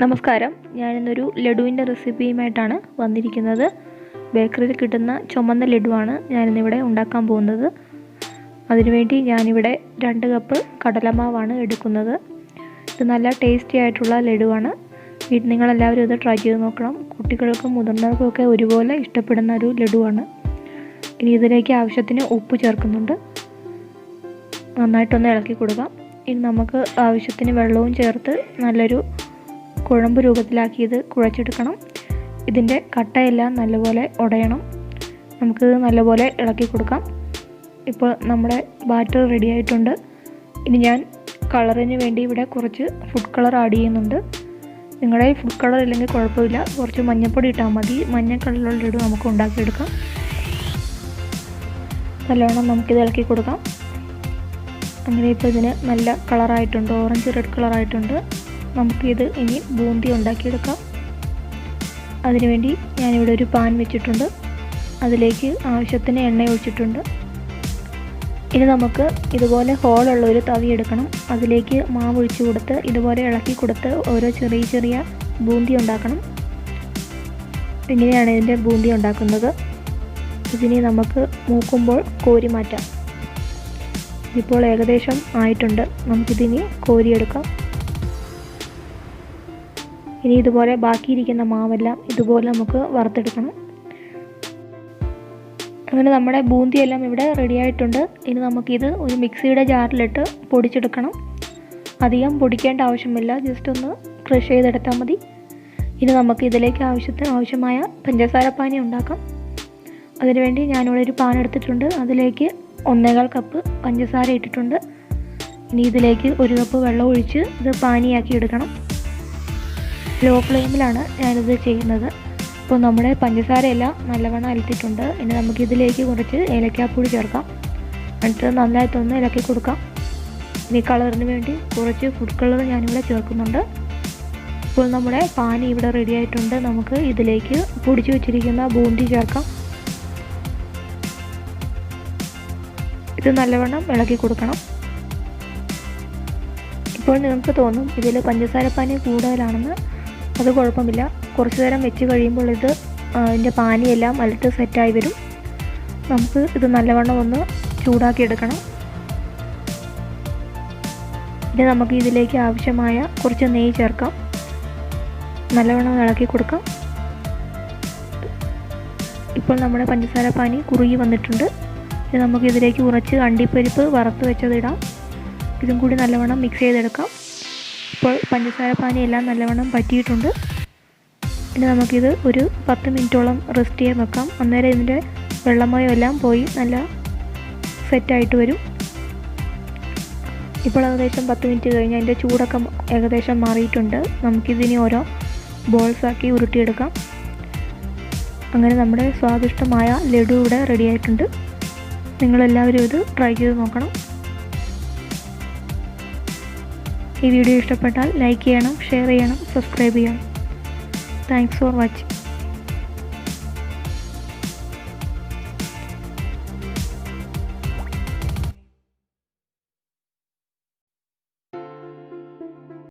നമസ്കാരം. ഞാനിന്നൊരു ലഡുവിൻ്റെ റെസിപ്പിയുമായിട്ടാണ് വന്നിരിക്കുന്നത്. ബേക്കറിയിൽ കിട്ടുന്ന ചുമന്ന ലഡുവാണ് ഞാനിന്നിവിടെ ഉണ്ടാക്കാൻ പോകുന്നത്. അതിനുവേണ്ടി ഞാനിവിടെ 2 കപ്പ് കടലമാവാണ് എടുക്കുന്നത്. ഇത് നല്ല ടേസ്റ്റി ആയിട്ടുള്ള ലഡുവാണ്. നിങ്ങളെല്ലാവരും ഇത് ട്രൈ ചെയ്ത് നോക്കണം. കുട്ടികൾക്കും മുതിർന്നവർക്കൊക്കെ ഒരുപോലെ ഇഷ്ടപ്പെടുന്ന ഒരു ലഡുവാണ്. ഇനി ഇതിലേക്ക് ആവശ്യത്തിന് ഉപ്പ് ചേർക്കുന്നുണ്ട്. നന്നായിട്ടൊന്ന് ഇളക്കി കൊടുക്കാം. ഇനി നമുക്ക് ആവശ്യത്തിന് വെള്ളവും ചേർത്ത് നല്ലൊരു കുഴമ്പ് രൂപത്തിലാക്കി ഇത് കുഴച്ചെടുക്കണം. ഇതിൻ്റെ കട്ടയെല്ലാം നല്ലപോലെ ഉടയണം. നമുക്കിത് നല്ലപോലെ ഇളക്കി കൊടുക്കാം. ഇപ്പോൾ നമ്മുടെ ബാറ്റർ റെഡി ആയിട്ടുണ്ട്. ഇനി ഞാൻ കളറിന് വേണ്ടി ഇവിടെ കുറച്ച് ഫുഡ് കളർ ആഡ് ചെയ്യുന്നുണ്ട്. നിങ്ങളുടെ ഫുഡ് കളർ ഇല്ലെങ്കിൽ കുഴപ്പമില്ല, കുറച്ച് മഞ്ഞൾപ്പൊടി ഇട്ടാൽ മതി. മഞ്ഞ കളറിലുള്ള ലഡു നമുക്ക് ഉണ്ടാക്കിയെടുക്കാം. നല്ലവണ്ണം നമുക്കിത് ഇളക്കി കൊടുക്കാം. അങ്ങനെ ഇപ്പോൾ ഇതിന് നല്ല കളറായിട്ടുണ്ട്, ഓറഞ്ച് റെഡ് കളറായിട്ടുണ്ട്. നമുക്കിത് ഇനി ബൂന്തി ഉണ്ടാക്കിയെടുക്കാം. അതിനുവേണ്ടി ഞാനിവിടെ ഒരു പാൻ വെച്ചിട്ടുണ്ട്. അതിലേക്ക് ആവശ്യത്തിന് എണ്ണ ഒഴിച്ചിട്ടുണ്ട്. ഇനി നമുക്ക് ഇതുപോലെ ഹോളുള്ള ഒരു തവി എടുക്കണം. അതിലേക്ക് മാവ് ഒഴിച്ച് കൊടുത്ത് ഇതുപോലെ ഇളക്കി കൊടുത്ത് ഓരോ ചെറിയ ചെറിയ ബൂന്തി ഉണ്ടാക്കണം. ഇങ്ങനെയാണ് ഇതിൻ്റെ ബൂന്തി ഉണ്ടാക്കുന്നത്. ഇതിനെ നമുക്ക് മൂക്കുമ്പോൾ കോരി മാറ്റാം. ഇപ്പോൾ ഏകദേശം ആയിട്ടുണ്ട്. നമുക്കിതിനി കോരിയെടുക്കാം. ഇനി ഇതുപോലെ ബാക്കിയിരിക്കുന്ന മാവെല്ലാം ഇതുപോലെ നമുക്ക് വറുത്തെടുക്കണം. അങ്ങനെ നമ്മുടെ ബൂന്തിയെല്ലാം ഇവിടെ റെഡി ആയിട്ടുണ്ട്. ഇനി നമുക്കിത് ഒരു മിക്സിയുടെ ജാറിലിട്ട് പൊടിച്ചെടുക്കണം. അധികം പൊടിക്കേണ്ട ആവശ്യമില്ല, ജസ്റ്റ് ഒന്ന് ക്രഷ് ചെയ്തെടുത്താൽ മതി. ഇനി നമുക്ക് ഇതിലേക്ക് ആവശ്യമായ പഞ്ചസാരപ്പാനി ഉണ്ടാക്കാം. അതിനുവേണ്ടി ഞാനിവിടെ ഒരു പാൻ എടുത്തിട്ടുണ്ട്. അതിലേക്ക് 1.25 കപ്പ് പഞ്ചസാര ഇട്ടിട്ടുണ്ട്. ഇനി ഇതിലേക്ക് 1 കപ്പ് വെള്ളം ഒഴിച്ച് ഇത് പാനിയാക്കി എടുക്കണം. ലോ ഫ്ലെയിമിലാണ് ഞാനിത് ചെയ്യുന്നത്. ഇപ്പോൾ നമ്മുടെ പഞ്ചസാരയെല്ലാം നല്ലവണ്ണം അലത്തിയിട്ടുണ്ട്. ഇനി നമുക്കിതിലേക്ക് കുറച്ച് ഏലക്കാപ്പൊടി ചേർക്കാം. എന്നിട്ട് നന്നായിട്ടൊന്ന് ഇളക്കി കൊടുക്കാം. ഇനി കളറിന് വേണ്ടി കുറച്ച് ഫുഡ് കളർ ഞാനിവിടെ ചേർക്കുന്നുണ്ട്. ഇപ്പോൾ നമ്മുടെ പാനി ഇവിടെ റെഡി ആയിട്ടുണ്ട്. നമുക്ക് ഇതിലേക്ക് പൊടിച്ചു വെച്ചിരിക്കുന്ന ബൂന്തി ചേർക്കാം. ഇത് നല്ലവണ്ണം ഇളക്കി കൊടുക്കണം. ഇപ്പോൾ നിങ്ങൾക്ക് തോന്നും ഇതിൽ പഞ്ചസാരപ്പാനി കൂടുതലാണെന്ന്. അത് കുഴപ്പമില്ല. കുറച്ച് നേരം വെച്ച് കഴിയുമ്പോൾ ഇതിൻ്റെ പാനിയെല്ലാം അലത്ത് സെറ്റായി വരും. നമുക്ക് ഇത് നല്ലവണ്ണം ഒന്ന് ചൂടാക്കി എടുക്കണം. ഇനി നമുക്ക് ഇതിലേക്ക് ആവശ്യമായ കുറച്ച് നെയ്യ് ചേർക്കാം. നല്ലവണ്ണം ഇളക്കി കൊടുക്കാം. ഇപ്പോൾ നമ്മുടെ പഞ്ചസാരപ്പാനി കുറുകി വന്നിട്ടുണ്ട്. ഇനി നമുക്കിതിലേക്ക് കുറച്ച് അണ്ടിപ്പരിപ്പ് വറുത്ത് വെച്ചതിടാം. ഇതും കൂടി നല്ലവണ്ണം മിക്സ് ചെയ്തെടുക്കാം. ഇപ്പോൾ പഞ്ചസാരപ്പാനി എല്ലാം നല്ലവണ്ണം പറ്റിയിട്ടുണ്ട്. ഇനി നമുക്കിത് ഒരു 10 മിനിറ്റോളം റെസ്റ്റ് ചെയ്യാൻ വെക്കാം. അന്നേരം ഇതിൻ്റെ വെള്ളമയം എല്ലാം പോയി നല്ല സെറ്റായിട്ട് വരും. ഇപ്പോൾ ഏകദേശം 10 മിനിറ്റ് കഴിഞ്ഞ് അതിൻ്റെ ചൂടൊക്കെ ഏകദേശം മാറിയിട്ടുണ്ട്. നമുക്കിതിനി ഓരോ ബോൾസാക്കി ഉരുട്ടിയെടുക്കാം. അങ്ങനെ നമ്മുടെ സ്വാദിഷ്ടമായ ലഡു ഇവിടെ റെഡി ആയിട്ടുണ്ട്. നിങ്ങളെല്ലാവരും ഇത് ട്രൈ ചെയ്ത് നോക്കണം. ഈ വീഡിയോ ഇഷ്ടപ്പെട്ടാൽ ലൈക്ക് ചെയ്യണം, ഷെയർ ചെയ്യണം, സബ്സ്ക്രൈബ് ചെയ്യണം. Thanks for watching.